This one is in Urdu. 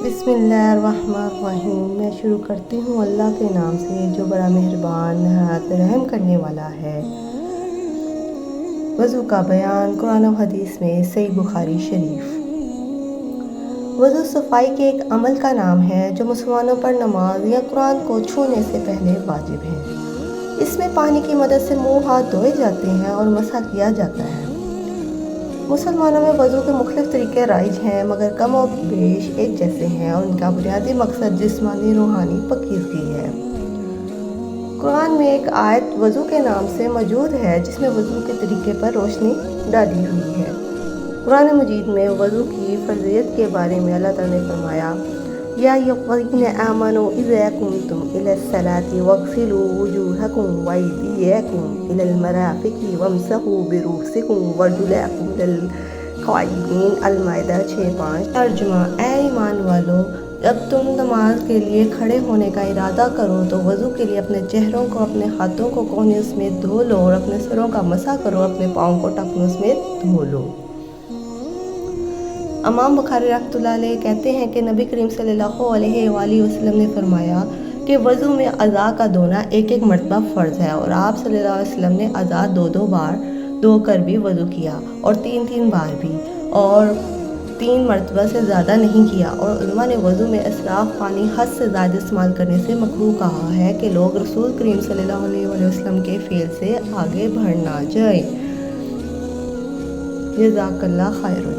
بسم اللہ الرحمن الرحیم۔ میں شروع کرتی ہوں اللہ کے نام سے جو بڑا مہربان نہایت رحم کرنے والا ہے۔ وضو کا بیان قرآن و حدیث میں صحیح بخاری شریف۔ وضو صفائی کے ایک عمل کا نام ہے جو مسلمانوں پر نماز یا قرآن کو چھونے سے پہلے واجب ہے۔ اس میں پانی کی مدد سے منہ ہاتھ دھوئے جاتے ہیں اور مسح کیا جاتا ہے۔ مسلمانوں میں وضو کے مختلف طریقے رائج ہیں مگر کم و بیش ایک جیسے ہیں اور ان کا بنیادی مقصد جسمانی روحانی پاکیزگی ہے۔ قرآن میں ایک آیت وضو کے نام سے موجود ہے جس میں وضو کے طریقے پر روشنی ڈالی ہوئی ہے۔ قرآن مجید میں وضو کی فرضیت کے بارے میں اللہ تعالیٰ نے فرمایا یا ایھا آمنوا اذا قمتم الی الصلاۃ واغسلوا وجوہکم وایدیکم الی المرافق وامسحوا برؤوسکم وارجلکم الی الکعبین۔ المائدہ 6:5۔ ترجمہ: اے ایمان والو، جب تم نماز کے لیے کھڑے ہونے کا ارادہ کرو تو وضو کے لیے اپنے چہروں کو اپنے ہاتھوں کو کوہنیوں سمیت دھو لو اور اپنے سروں کا مسح کرو، اپنے پاؤں کو ٹخنوں سمیت دھو لو۔ امام بخاری رحمۃ اللہ علیہ کہتے ہیں کہ نبی کریم صلی اللہ علیہ وآلہ وسلم نے فرمایا کہ وضو میں اعضاء کا دھونا ایک ایک مرتبہ فرض ہے، اور آپ صلی اللہ علیہ وسلم نے اعضاء دو بار دھو کر بھی وضو کیا اور تین بار بھی، اور 3 مرتبہ سے زیادہ نہیں کیا۔ اور علماء نے وضو میں اسراف پانی حد سے زیادہ استعمال کرنے سے مکروہ کہا ہے کہ لوگ رسول کریم صلی اللہ علیہ وآلہ وسلم کے فعل سے آگے بڑھ نہ جائیں۔ جزاک اللہ خیرا۔